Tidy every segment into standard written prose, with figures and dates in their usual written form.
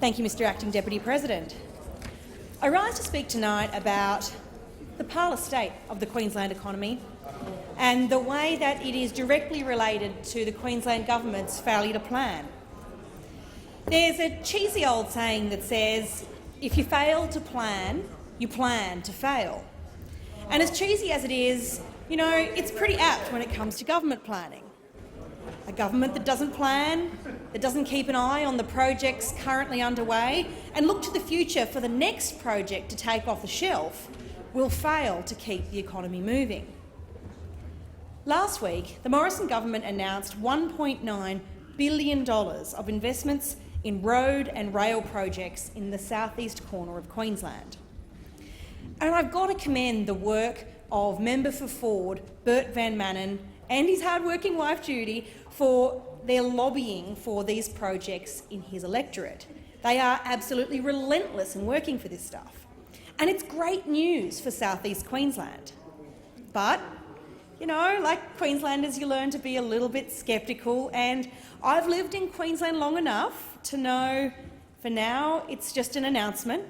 Thank you, Mr Acting Deputy President. I rise to speak tonight about the parlour state of the Queensland economy and the way that it is directly related to the Queensland Government's failure to plan. There's a cheesy old saying that says, if you fail to plan, you plan to fail. And as cheesy as it is, it's pretty apt when it comes to government planning. A government that doesn't plan, that doesn't keep an eye on the projects currently underway and look to the future for the next project to take off the shelf will fail to keep the economy moving. Last week, the Morrison government announced $1.9 billion of investments in road and rail projects in the southeast corner of Queensland. And I've got to commend the work of Member for Forde, Bert Van Manen, and his hard-working wife Judy for their lobbying for these projects in his electorate. They are absolutely relentless in working for this stuff. And it's great news for southeast Queensland. But, like Queenslanders, you learn to be a little bit sceptical, and I've lived in Queensland long enough to know for now it's just an announcement.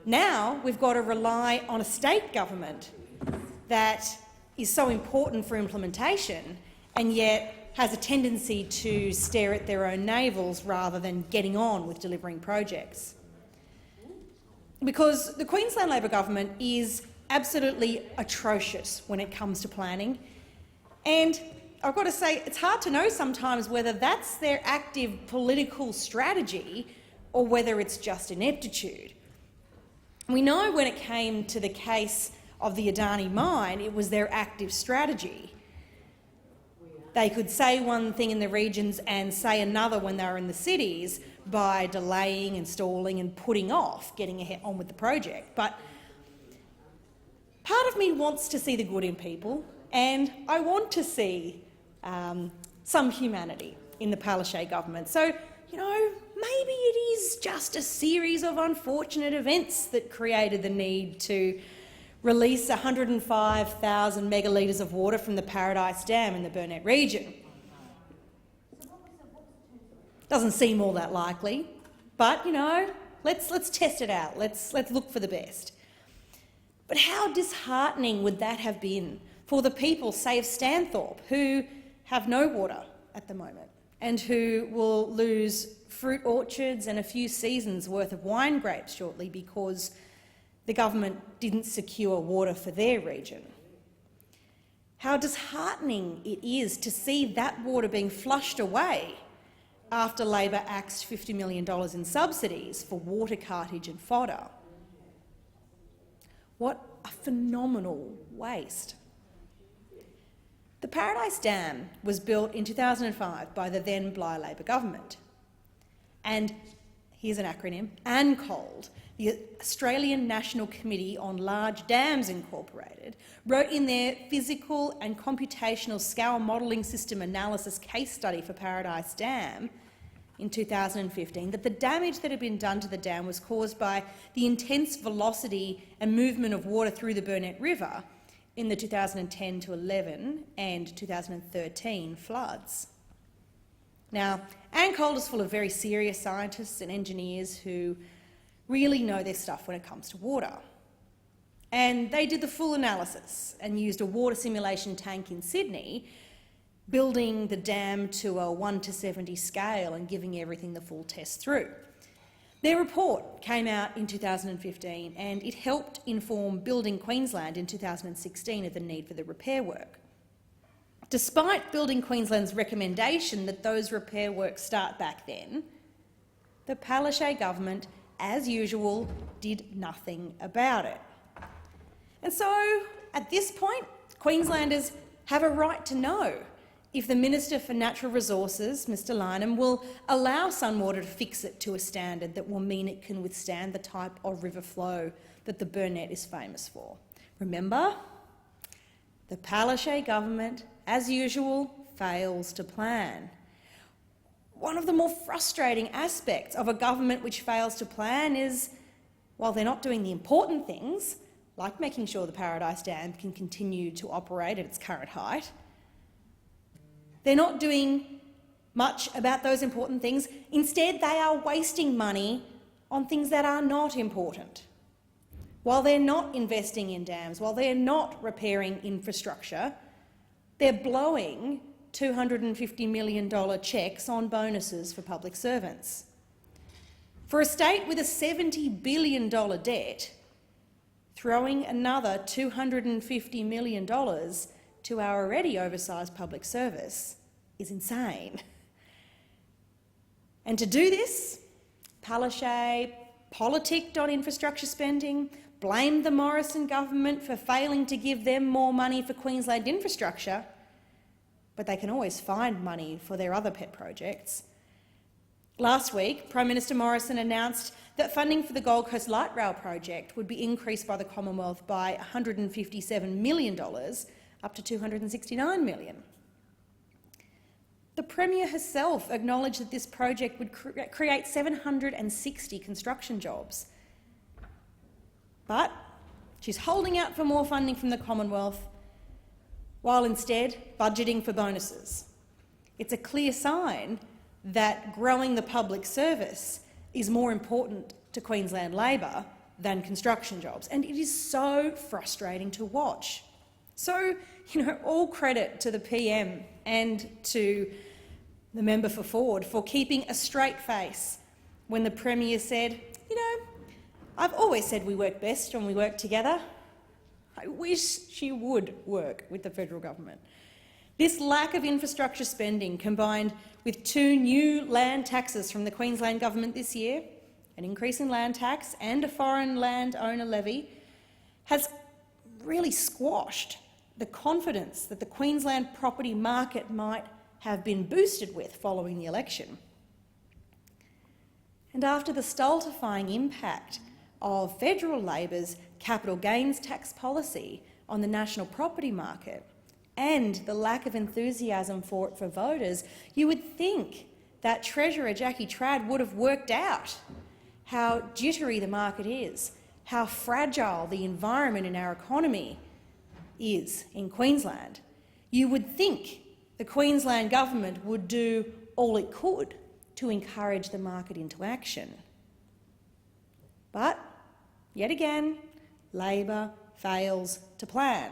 Now we've got to rely on a state government that is so important for implementation and yet has a tendency to stare at their own navels rather than getting on with delivering projects. Because the Queensland Labor government is absolutely atrocious when it comes to planning, and I've got to say it's hard to know sometimes whether that's their active political strategy or whether it's just ineptitude. We know when it came to the case of the Adani mine, it was their active strategy. They could say one thing in the regions and say another when they were in the cities by delaying and stalling and putting off getting on with the project. But part of me wants to see the good in people, and I want to see some humanity in the Palaszczuk government. So, maybe it is just a series of unfortunate events that created the need to release 105,000 megalitres of water from the Paradise Dam in the Burnett region. Doesn't seem all that likely, but let's test it out. Let's look for the best. But how disheartening would that have been for the people, say, of Stanthorpe, who have no water at the moment and who will lose fruit orchards and a few seasons' worth of wine grapes shortly because the government didn't secure water for their region. How disheartening it is to see that water being flushed away after Labor axed $50 million in subsidies for water cartage and fodder. What a phenomenal waste. The Paradise Dam was built in 2005 by the then Bligh Labor government. And here's an acronym, ANCOLD, the Australian National Committee on Large Dams Incorporated, wrote in their Physical and Computational Scale Modelling System Analysis case study for Paradise Dam in 2015 that the damage that had been done to the dam was caused by the intense velocity and movement of water through the Burnett River in the 2010 to 11 and 2013 floods. Now, ANCOLD is full of very serious scientists and engineers who really know their stuff when it comes to water. And they did the full analysis and used a water simulation tank in Sydney, building the dam to a 1 to 70 scale and giving everything the full test through. Their report came out in 2015 and it helped inform Building Queensland in 2016 of the need for the repair work. Despite Building Queensland's recommendation that those repair works start back then, the Palaszczuk government, as usual, did nothing about it. And so, at this point, Queenslanders have a right to know if the Minister for Natural Resources, Mr Lynham, will allow Sunwater to fix it to a standard that will mean it can withstand the type of river flow that the Burnett is famous for. Remember, the Palaszczuk government, as usual, fails to plan. One of the more frustrating aspects of a government which fails to plan is, while they're not doing the important things, like making sure the Paradise Dam can continue to operate at its current height, they're not doing much about those important things. Instead, they are wasting money on things that are not important. While they're not investing in dams, while they're not repairing infrastructure, they're blowing $250 million cheques on bonuses for public servants. For a state with a $70 billion debt, throwing another $250 million to our already oversized public service is insane. And to do this, Palaszczuk politicked on infrastructure spending, blamed the Morrison government for failing to give them more money for Queensland infrastructure, but they can always find money for their other pet projects. Last week, Prime Minister Morrison announced that funding for the Gold Coast Light Rail project would be increased by the Commonwealth by $157 million, up to $269 million. The Premier herself acknowledged that this project would create 760 construction jobs. But she's holding out for more funding from the Commonwealth while instead budgeting for bonuses. It's a clear sign that growing the public service is more important to Queensland Labor than construction jobs, and it is so frustrating to watch. So, all credit to the PM and to the member for Ford for keeping a straight face when the Premier said, I've always said we work best when we work together. I wish she would work with the federal government. This lack of infrastructure spending, combined with 2 new land taxes from the Queensland government this year, an increase in land tax and a foreign land owner levy, has really squashed the confidence that the Queensland property market might have been boosted with following the election. And after the stultifying impact of federal Labor's capital gains tax policy on the national property market and the lack of enthusiasm for it for voters, you would think that Treasurer Jackie Trad would have worked out how jittery the market is, how fragile the environment in our economy is in Queensland. You would think the Queensland government would do all it could to encourage the market into action. But, yet again, Labor fails to plan.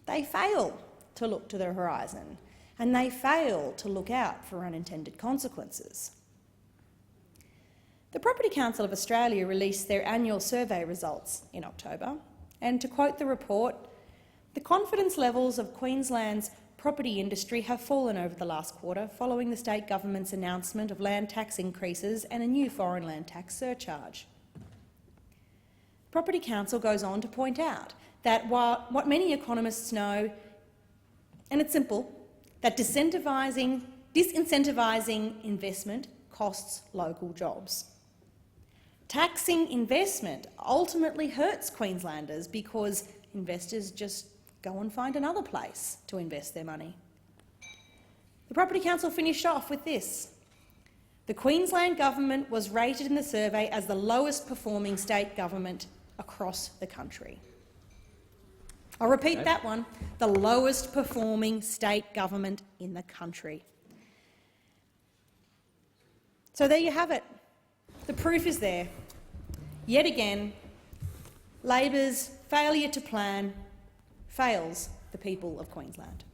They fail to look to the horizon, and they fail to look out for unintended consequences. The Property Council of Australia released their annual survey results in October, and to quote the report, the confidence levels of Queensland's property industry have fallen over the last quarter following the state government's announcement of land tax increases and a new foreign land tax surcharge. Property Council goes on to point out that what many economists know, and it's simple, that disincentivizing investment costs local jobs. Taxing investment ultimately hurts Queenslanders because investors just go and find another place to invest their money. The Property Council finished off with this. The Queensland government was rated in the survey as the lowest performing state government across the country. I'll repeat that one, the lowest performing state government in the country. So there you have it. The proof is there. Yet again, Labor's failure to plan fails the people of Queensland.